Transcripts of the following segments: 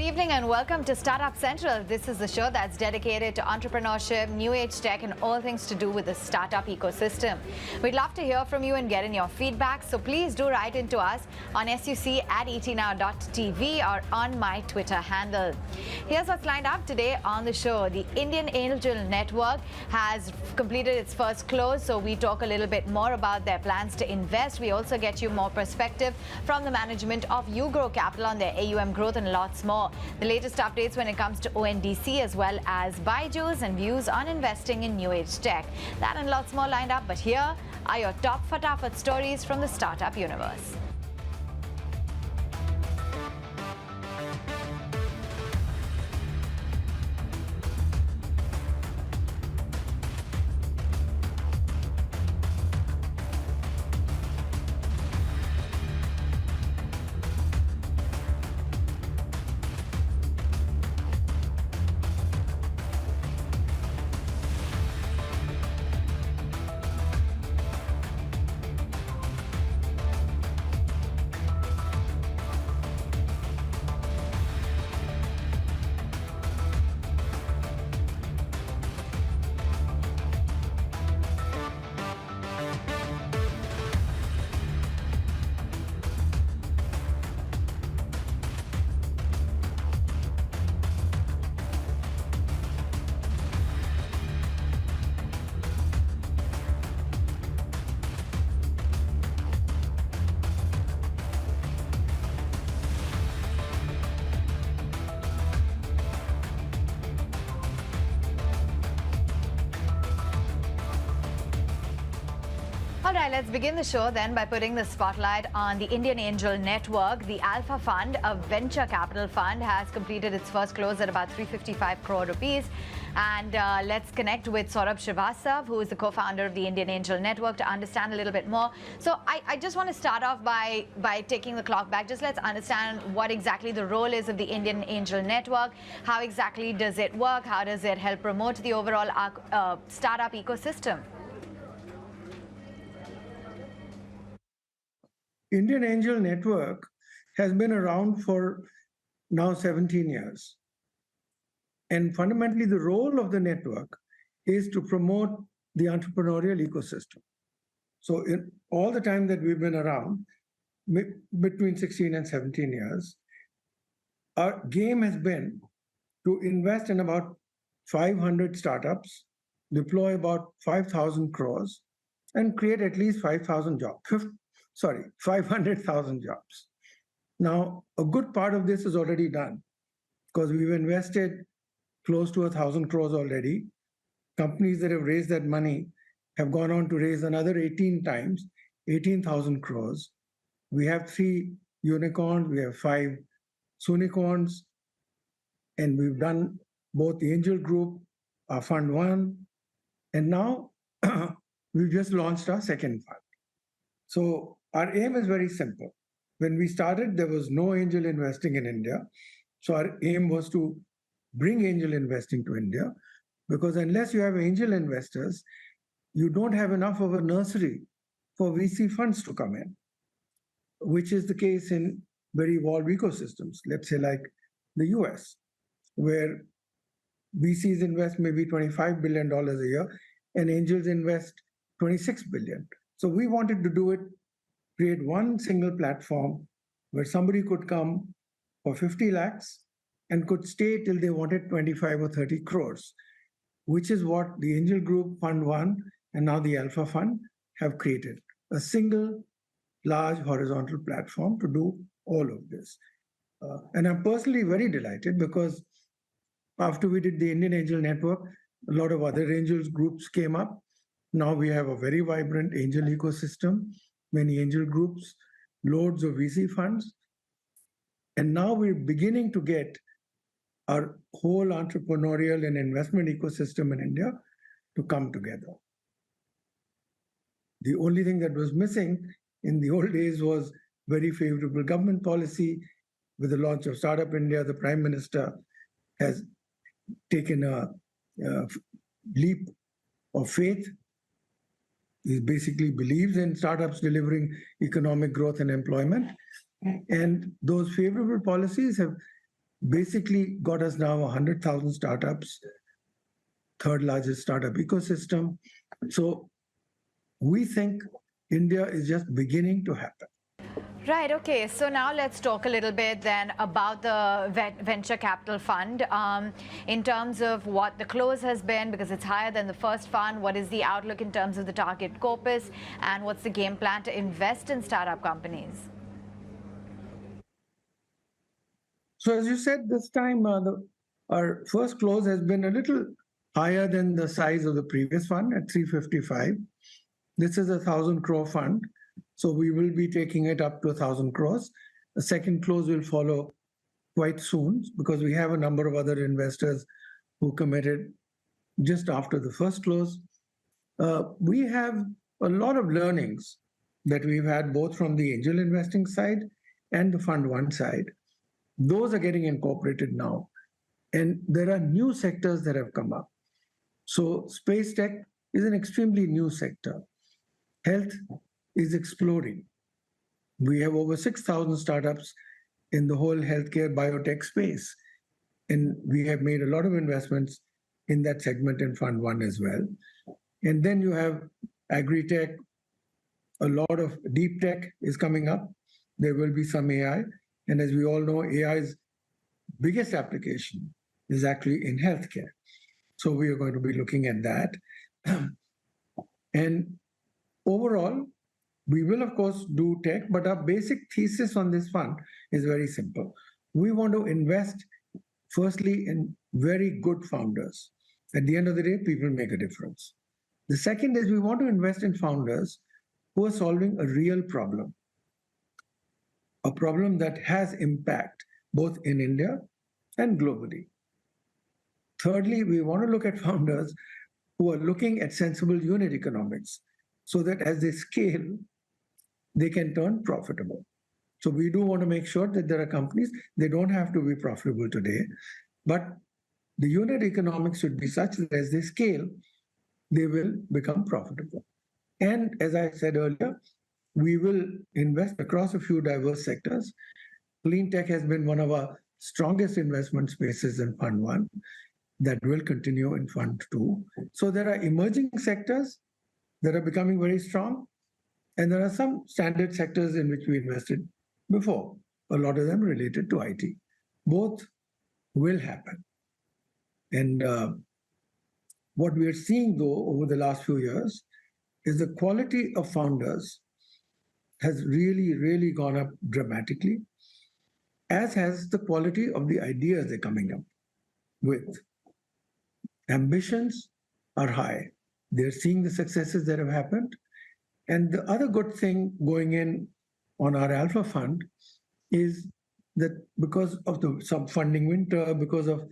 evening and welcome to Startup Central. This is the show that's dedicated to entrepreneurship, new age tech, and all things to do with the startup ecosystem. We'd love to hear from you and get in your feedback, so please do write into us on suc@etnow.tv or on my Twitter handle. Here's what's lined up today on the show. The Indian Angel Network has completed its first close, so we talk a little bit more about their plans to invest. We also get you more perspective from the management of UGGR Capital on their AUM growth and lots more. The latest updates when it comes to ONDC as well as BYJ's and views on investing in new age tech. That and lots more lined up, but here are your top fatafat stories from the startup universe. All right, let's begin the show then by putting the spotlight on the Indian Angel Network. The Alpha Fund, a venture capital fund, has completed its first close at about 355 crore rupees. And let's connect with Saurabh Srivastava, who is the co-founder of the Indian Angel Network, to understand a little bit more. So I just want to start off by taking the clock back. Just let's understand what exactly the role is of the Indian Angel Network. How exactly does it work? How does it help promote the overall startup ecosystem? Indian Angel Network has been around for now 17 years. And fundamentally, the role of the network is to promote the entrepreneurial ecosystem. So in all the time that we've been around, between 16 and 17 years, our game has been to invest in about 500 startups, deploy about 5,000 crores, and create at least 5,000 jobs. 500,000 jobs. Now, a good part of this is already done because we've invested close to 1,000 crores already. Companies that have raised that money have gone on to raise another 18 times, 18,000 crores. We have 3 unicorns, we have 5 soonicorns, and we've done both the Angel Group, our Fund 1, and now we've just launched our second fund. So our aim is very simple. When we started, there was no angel investing in India. So our aim was to bring angel investing to India, because unless you have angel investors, you don't have enough of a nursery for VC funds to come in, which is the case in very evolved ecosystems, let's say like the US, where VCs invest maybe $25 billion a year and angels invest $26 billion. So we wanted to do it, create one single platform where somebody could come for 50 lakhs and could stay till they wanted 25 or 30 crores, which is what the Angel Group, Fund 1, and now the Alpha Fund have created. A single large horizontal platform to do all of this. And I'm personally very delighted because after we did the Indian Angel Network, a lot of other angels groups came up. Now we have a very vibrant angel ecosystem, many angel groups, loads of VC funds. And now we're beginning to get our whole entrepreneurial and investment ecosystem in India to come together. The only thing that was missing in the old days was very favorable government policy. With the launch of Startup India, the Prime Minister has taken a leap of faith. He basically believes in startups delivering economic growth and employment. And those favorable policies have basically got us now 100,000 startups, third largest startup ecosystem. So we think India is just beginning to happen. Right, okay. So now let's talk a little bit then about the venture capital fund in terms of what the close has been, because it's higher than the first fund. What is the outlook in terms of the target corpus, and what's the game plan to invest in startup companies? So as you said, this time our first close has been a little higher than the size of the previous fund at 355. This is a 1,000 crore fund. So we will be taking it up to 1,000 crores. The second close will follow quite soon because we have a number of other investors who committed just after the first close. We have a lot of learnings that we've had both from the angel investing side and the fund one side. Those are getting incorporated now. And there are new sectors that have come up. So spacetech is an extremely new sector. Health is exploding. We have over 6,000 startups in the whole healthcare biotech space. And we have made a lot of investments in that segment in Fund 1 as well. And then you have agri-tech, a lot of deep tech is coming up. There will be some AI. And as we all know, AI's biggest application is actually in healthcare. So we are going to be looking at that. And overall, we will, of course, do tech, but our basic thesis on this fund is very simple. We want to invest, firstly, in very good founders. At the end of the day, people make a difference. The second is we want to invest in founders who are solving a real problem, a problem that has impact both in India and globally. Thirdly, we want to look at founders who are looking at sensible unit economics so that as they scale, they can turn profitable. So we do want to make sure that there are companies, they don't have to be profitable today, but the unit economics should be such that as they scale, they will become profitable. And as I said earlier, we will invest across a few diverse sectors. Clean tech has been one of our strongest investment spaces in Fund 1 that will continue in Fund 2. So there are emerging sectors that are becoming very strong. And there are some standard sectors in which we invested before, a lot of them related to IT. Both will happen. And what we are seeing, though, over the last few years is the quality of founders has really, really gone up dramatically, as has the quality of the ideas they're coming up with. Ambitions are high. They're seeing the successes that have happened. And the other good thing going in on our Alpha Fund is that because of the sub-funding winter, because of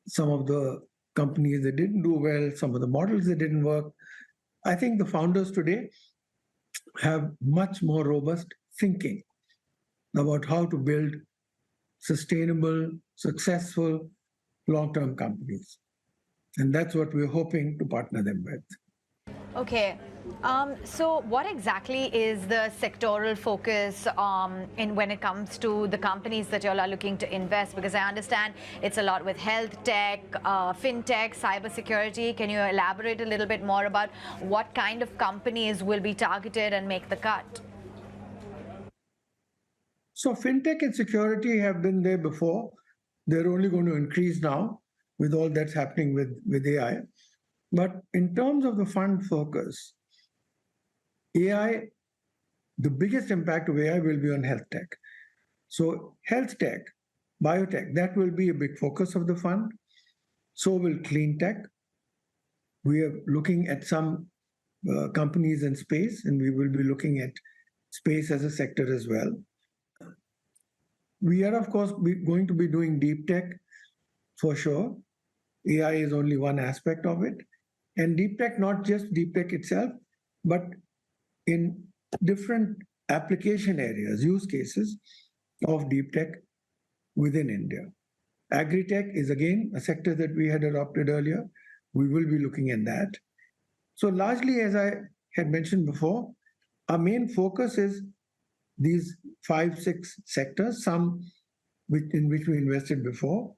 some of the companies that didn't do well, some of the models that didn't work, I think the founders today have much more robust thinking about how to build sustainable, successful, long-term companies. And that's what we're hoping to partner them with. Okay. So what exactly is the sectoral focus in when it comes to the companies that you all are looking to invest? Because I understand it's a lot with health tech, fintech, cybersecurity. Can you elaborate a little bit more about what kind of companies will be targeted and make the cut? So fintech and security have been there before. They're only going to increase now with all that's happening with AI. But in terms of the fund focus, AI, the biggest impact of AI will be on health tech. So health tech, biotech, that will be a big focus of the fund. So will clean tech. We are looking at some companies in space, and we will be looking at space as a sector as well. We are, of course, going to be doing deep tech for sure. AI is only one aspect of it. And deep tech, not just deep tech itself, but in different application areas, use cases of deep tech within India. Agri-tech is again a sector that we had adopted earlier. We will be looking at that. So largely, as I had mentioned before, our main focus is these 5, 6 sectors. Some in which we invested before,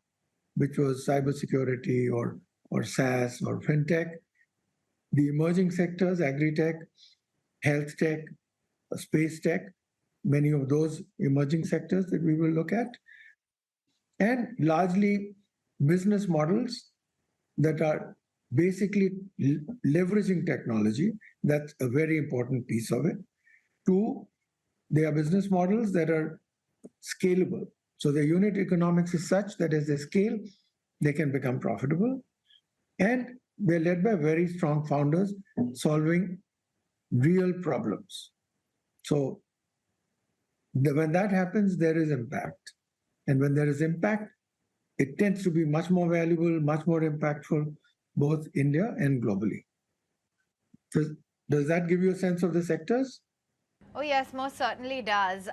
which was cybersecurity or SaaS or fintech. The emerging sectors, agri-tech, health tech, space tech, many of those emerging sectors that we will look at, and largely business models that are basically leveraging technology. That's a very important piece of it. Two, they are business models that are scalable. So the unit economics is such that as they scale, they can become profitable. And they're led by very strong founders solving real problems. So when that happens, there is impact. And when there is impact, it tends to be much more valuable, much more impactful, both India and globally. Does that give you a sense of the sectors? Oh yes, most certainly does.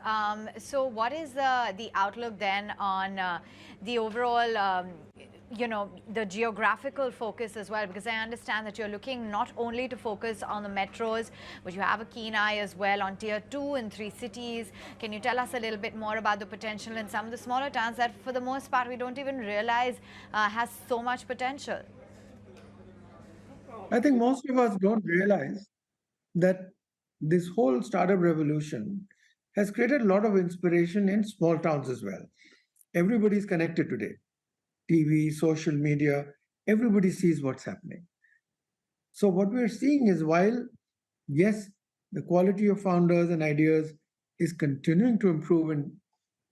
So what is the outlook then on the overall, the geographical focus as well? Because I understand that you're looking not only to focus on the metros, but you have a keen eye as well on tier 2 and 3 cities. Can you tell us a little bit more about the potential in some of the smaller towns that for the most part we don't even realize has so much potential? I think most of us don't realize that this whole startup revolution has created a lot of inspiration in small towns as well. Everybody's connected today. TV, social media, everybody sees what's happening. So what we're seeing is while, yes, the quality of founders and ideas is continuing to improve in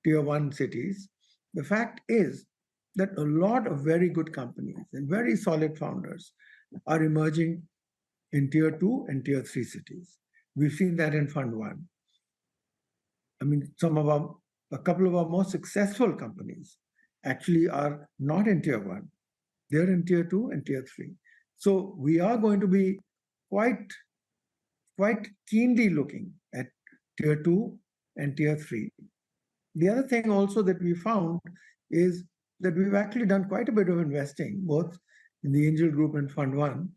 tier 1 cities, the fact is that a lot of very good companies and very solid founders are emerging in tier 2 and tier 3 cities. We've seen that in Fund 1. I mean, a couple of our most successful companies actually are not in tier 1. They're in tier 2 and tier 3. So we are going to be quite keenly looking at tier 2 and tier 3. The other thing also that we found is that we've actually done quite a bit of investing, both in the Angel Group and Fund 1,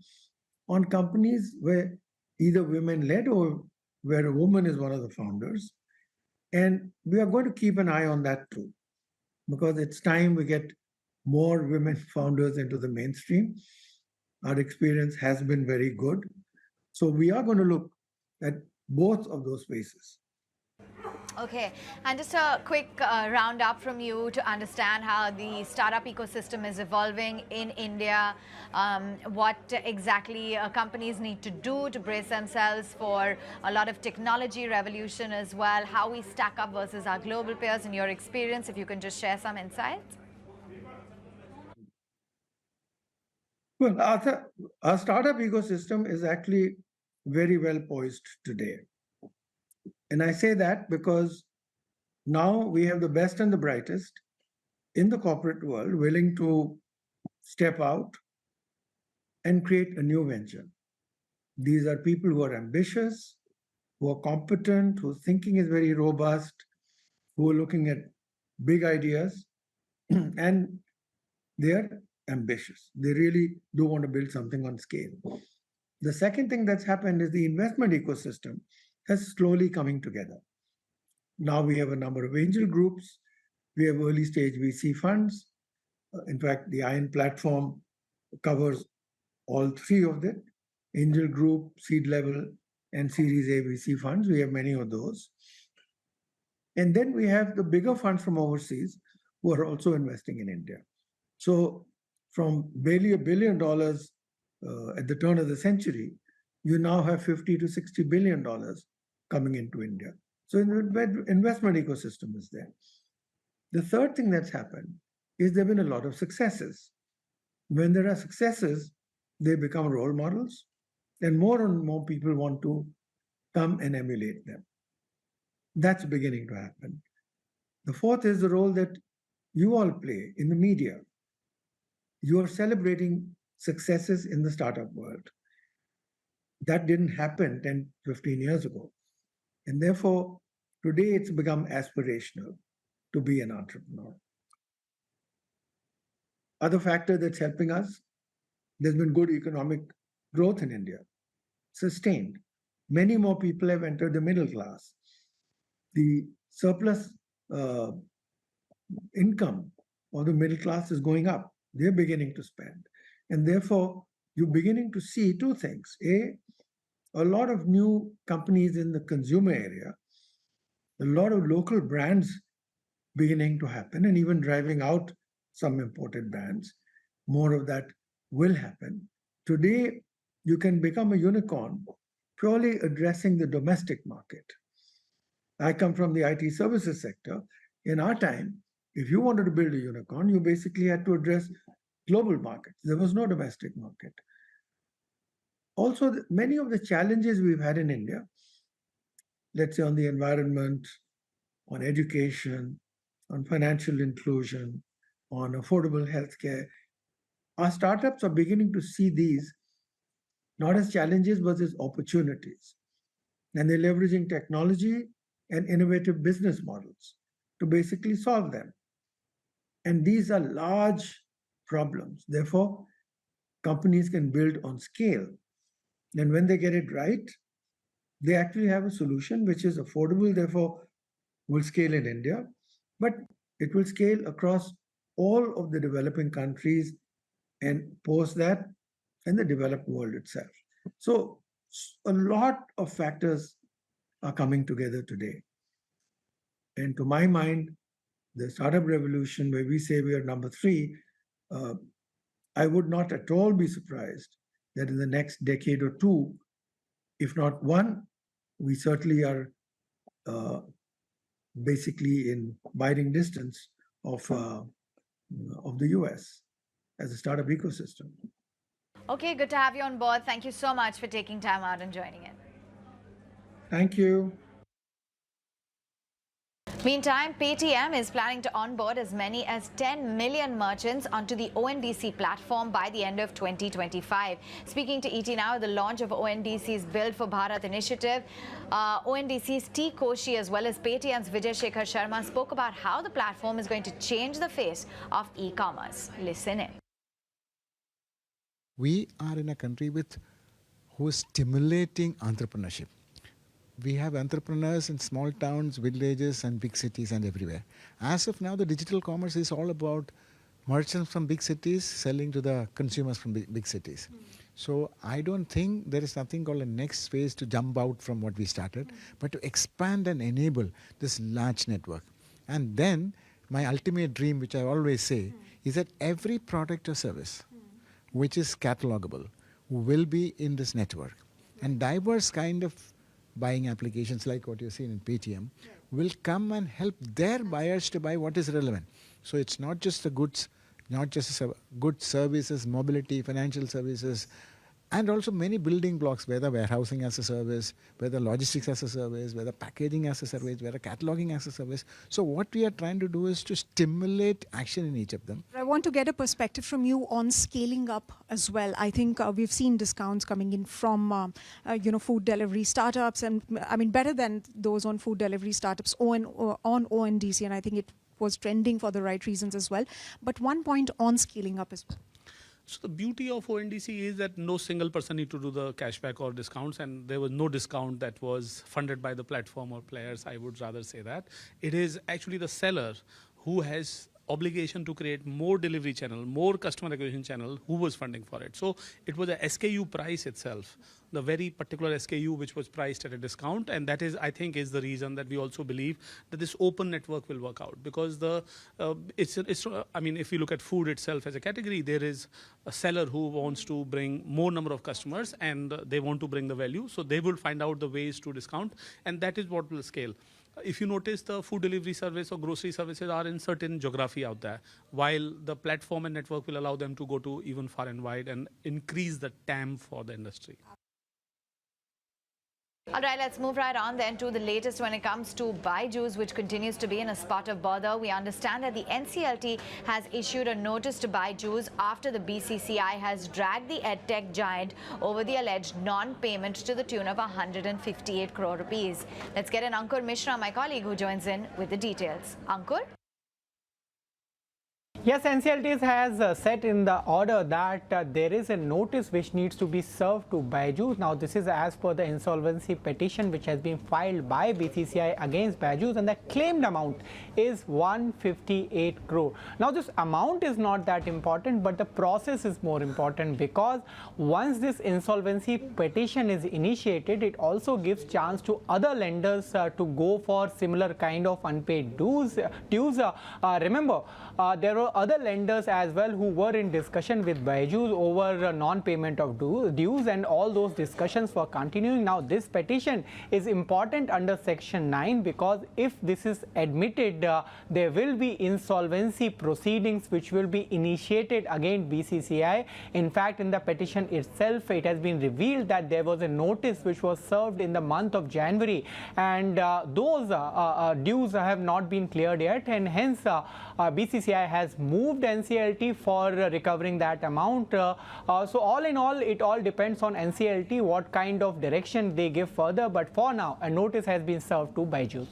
on companies where either women-led or where a woman is one of the founders. And we are going to keep an eye on that too, because it's time we get more women founders into the mainstream. Our experience has been very good. So we are going to look at both of those spaces. Okay, and just a quick roundup from you to understand how the startup ecosystem is evolving in India, what exactly companies need to do to brace themselves for a lot of technology revolution as well, how we stack up versus our global peers in your experience, if you can just share some insights. Well, our startup ecosystem is actually very well poised today. And I say that because now we have the best and the brightest in the corporate world willing to step out and create a new venture. These are people who are ambitious, who are competent, whose thinking is very robust, who are looking at big ideas, and they are ambitious. They really do want to build something on scale. The second thing that's happened is the investment ecosystem has slowly coming together. Now we have a number of angel groups, we have early stage VC funds. In fact, the Iron platform covers all three of them: angel group, seed level, and Series A VC funds. We have many of those. And then we have the bigger funds from overseas who are also investing in India. So from barely $1 billion at the turn of the century, you now have $50 to $60 billion coming into India. So the investment ecosystem is there. The third thing that's happened is there have been a lot of successes. When there are successes, they become role models, and more people want to come and emulate them. That's beginning to happen. The fourth is the role that you all play in the media. You are celebrating successes in the startup world. That didn't happen 10, 15 years ago. And therefore, today it's become aspirational to be an entrepreneur. Other factor that's helping us, there's been good economic growth in India, sustained. Many more people have entered the middle class. The surplus income of the middle class is going up. They're beginning to spend. And therefore, you're beginning to see two things. A lot of new companies in the consumer area, a lot of local brands beginning to happen, and even driving out some imported brands. More of that will happen. Today, you can become a unicorn purely addressing the domestic market. I come from the IT services sector. In our time, if you wanted to build a unicorn, you basically had to address global markets. There was no domestic market. Also, many of the challenges we've had in India, let's say on the environment, on education, on financial inclusion, on affordable healthcare, our startups are beginning to see these not as challenges, but as opportunities. And they're leveraging technology and innovative business models to basically solve them. And these are large problems. Therefore, companies can build on scale. And when they get it right, they actually have a solution which is affordable, therefore will scale in India, but it will scale across all of the developing countries and post that in the developed world itself. So a lot of factors are coming together today. And to my mind, the startup revolution, where we say we are number 3, I would not at all be surprised that in the next decade or 2, if not 1, we certainly are basically in biting distance of the US as a startup ecosystem. Okay, good to have you on board. Thank you so much for taking time out and joining in. Thank you. Meantime, Paytm is planning to onboard as many as 10 million merchants onto the ONDC platform by the end of 2025. Speaking to ET Now, the launch of ONDC's Build for Bharat initiative, ONDC's T. Koshi as well as Paytm's Vijay Shekhar Sharma spoke about how the platform is going to change the face of e-commerce. Listen in. We are in a country who is stimulating entrepreneurship. We have entrepreneurs in small towns, villages, and big cities and everywhere. As of now, the digital commerce is all about merchants from big cities selling to the consumers from big cities. So I don't think there is nothing called a next phase to jump out from what we started, but to expand and enable this large network. And then my ultimate dream, which I always say, is that every product or service which is catalogable will be in this network. And diverse kind of buying applications like what you're seeing in Paytm will come and help their buyers to buy what is relevant. So it's not just the goods, not just goods, services, mobility, financial services, and also many building blocks, whether warehousing as a service, whether logistics as a service, whether packaging as a service, whether cataloging as a service. So what we are trying to do is to stimulate action in each of them. I want to get a perspective from you on scaling up as well. I think we've seen discounts coming in from food delivery startups, and I mean better than those on food delivery startups on ONDC, and I think it was trending for the right reasons as well. But one point on scaling up as well. So the beauty of ONDC is that no single person need to do the cashback or discounts, and there was no discount that was funded by the platform or players. I would rather say that. It is actually the seller who has obligation to create more delivery channel, more customer acquisition channel, who was funding for it. So it was a SKU price itself, the very particular SKU which was priced at a discount, and that is, I think, is the reason that we also believe that this open network will work out, because I mean, if you look at food itself as a category, there is a seller who wants to bring more number of customers and they want to bring the value, so they will find out the ways to discount, and that is what will scale. If you notice, the food delivery service or grocery services are in certain geography out there, while the platform and network will allow them to go to even far and wide and increase the TAM for the industry. All right, let's move right on then to the latest when it comes to BYJU'S, which continues to be in a spot of bother. We understand that the NCLT has issued a notice to BYJU'S after the BCCI has dragged the edtech giant over the alleged non-payment to the tune of 158 crore rupees. Let's get an Ankur Mishra, my colleague, who joins in with the details. Ankur? Yes, NCLT has set in the order that there is a notice which needs to be served to BYJU'S. Now, this is as per the insolvency petition which has been filed by BCCI against BYJU'S, and the claimed amount is 158 crore. Now, this amount is not that important, but the process is more important, because once this insolvency petition is initiated, it also gives chance to other lenders to go for similar kind of unpaid dues. Remember, there were other lenders as well who were in discussion with BYJU'S over non-payment of dues, and all those discussions were continuing. Now, this petition is important under Section 9, because if this is admitted, there will be insolvency proceedings which will be initiated against BCCI. In fact, in the petition itself, it has been revealed that there was a notice which was served in the month of January, and those dues have not been cleared yet, and hence BCCI has moved NCLT for recovering that amount. So all in all, it all depends on NCLT what kind of direction they give further, but for now a notice has been served to BYJU'S.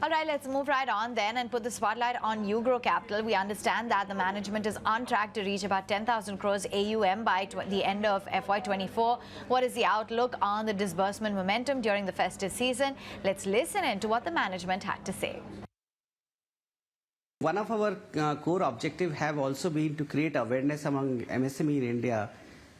All right, let's move right on then and put the spotlight on UGGR Capital. We understand that the management is on track to reach about 10,000 crores AUM by the end of FY24. What is the outlook on the disbursement momentum during the festive season? Let's listen in to what the management had to say. One of our core objectives have also been to create awareness among MSME in India.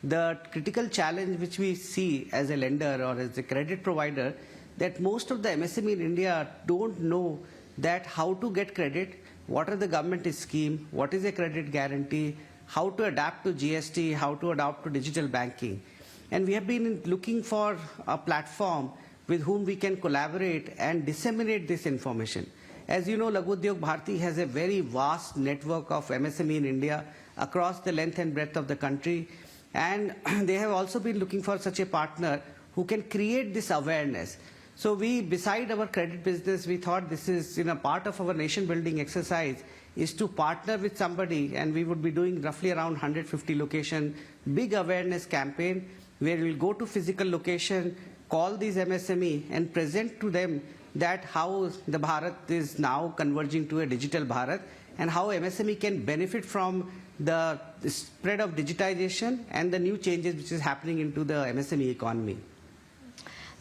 The critical challenge which we see as a lender or as a credit provider, that most of the MSME in India don't know that how to get credit, what are the government scheme, what is a credit guarantee, how to adapt to GST, how to adapt to digital banking. And we have been looking for a platform with whom we can collaborate and disseminate this information. As you know, Laghu Udyog Bharti has a very vast network of MSME in India across the length and breadth of the country, and they have also been looking for such a partner who can create this awareness. So we, beside our credit business, we thought this is part of our nation building exercise is to partner with somebody, and we would be doing roughly around 150 location, big awareness campaign where we'll go to physical location, call these MSME and present to them that how the Bharat is now converging to a digital Bharat, and how MSME can benefit from the spread of digitization and the new changes which is happening into the MSME economy.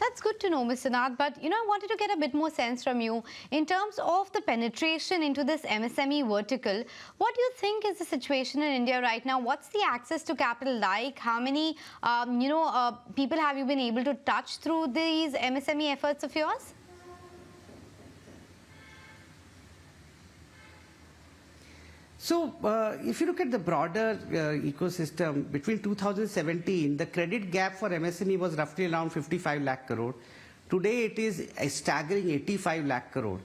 That's good to know, Mr. Nath, but I wanted to get a bit more sense from you in terms of the penetration into this MSME vertical. What do you think is the situation in India right now? What's the access to capital like? How many people have you been able to touch through these MSME efforts of yours? So, if you look at the broader ecosystem, between 2017, the credit gap for MSME was roughly around 55 lakh crore. Today, it is a staggering 85 lakh crore.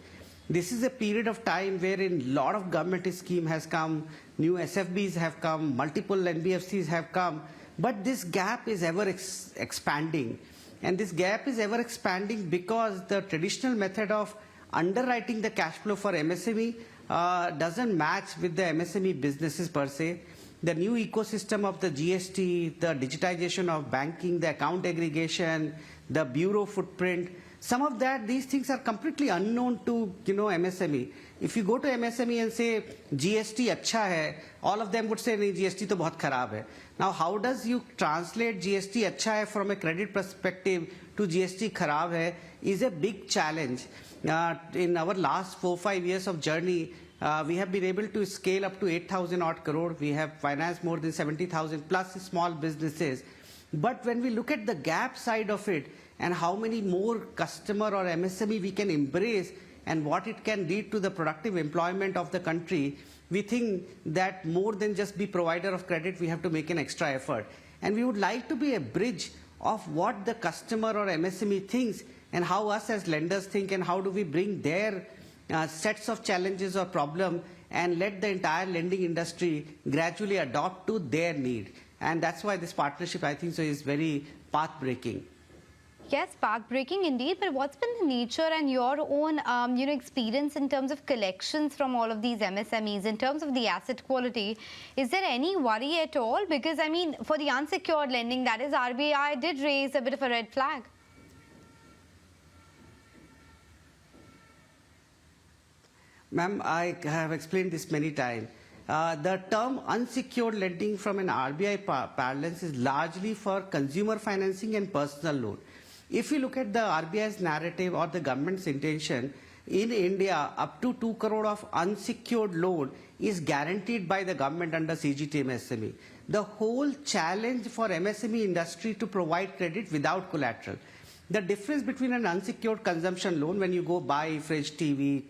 This is a period of time wherein a lot of government scheme has come, new SFBs have come, multiple NBFCs have come, but this gap is ever expanding. And this gap is ever expanding because the traditional method of underwriting the cash flow for MSME doesn't match with the MSME businesses per se. The new ecosystem of the GST, the digitization of banking, the account aggregation, the bureau footprint, some of these things are completely unknown to MSME. If you go to MSME and say GST अच्छा है, all of them would say नहीं GST तो बहुत खराब है. Now how does you translate GST अच्छा है from a credit perspective to GST खराब है is a big challenge. In our last 4-5 years of journey, we have been able to scale up to 8,000 odd crore. We have financed more than 70,000 plus small businesses. But when we look at the gap side of it and how many more customer or MSME we can embrace and what it can lead to the productive employment of the country, we think that more than just be provider of credit, we have to make an extra effort. And we would like to be a bridge of what the customer or MSME thinks and how us as lenders think, and how do we bring their sets of challenges or problem and let the entire lending industry gradually adopt to their need. And that's why this partnership, I think, so is very path-breaking. Yes, path-breaking indeed, but what's been the nature and your own experience in terms of collections from all of these MSMEs, in terms of the asset quality? Is there any worry at all? Because, I mean, for the unsecured lending, that is, RBI did raise a bit of a red flag. Ma'am, I have explained this many times. The term unsecured lending from an RBI parlance is largely for consumer financing and personal loan. If you look at the RBI's narrative or the government's intention, in India, up to 2 crore of unsecured loan is guaranteed by the government under CGT MSME. The whole challenge for MSME industry to provide credit without collateral. The difference between an unsecured consumption loan when you go buy fridge, TV,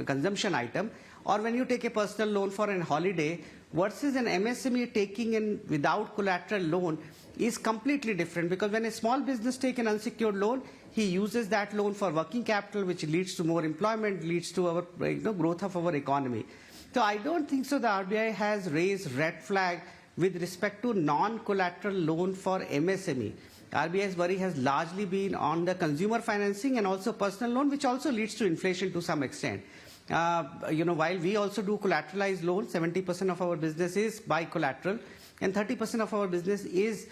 consumption item, or when you take a personal loan for a holiday versus an MSME taking in without collateral loan is completely different, because when a small business takes an unsecured loan, he uses that loan for working capital, which leads to more employment, leads to our growth of our economy. So I don't think so the RBI has raised red flag with respect to non-collateral loan for MSME. RBI's worry has largely been on the consumer financing and also personal loan, which also leads to inflation to some extent. While we also do collateralized loans, 70% of our business is by collateral and 30% of our business is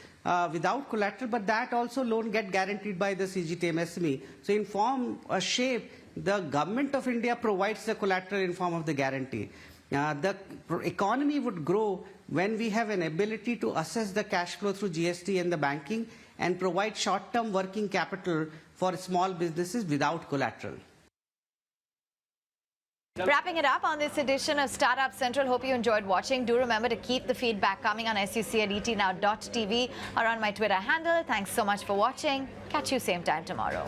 without collateral, but that also loan get guaranteed by the CGT MSME. So in form or shape, the government of India provides the collateral in form of the guarantee. The economy would grow when we have an ability to assess the cash flow through GST and the banking and provide short-term working capital for small businesses without collateral. Wrapping it up on this edition of Startup Central. Hope you enjoyed watching. Do remember to keep the feedback coming on suc@etnow.tv or on my Twitter handle. Thanks so much for watching. Catch you same time tomorrow.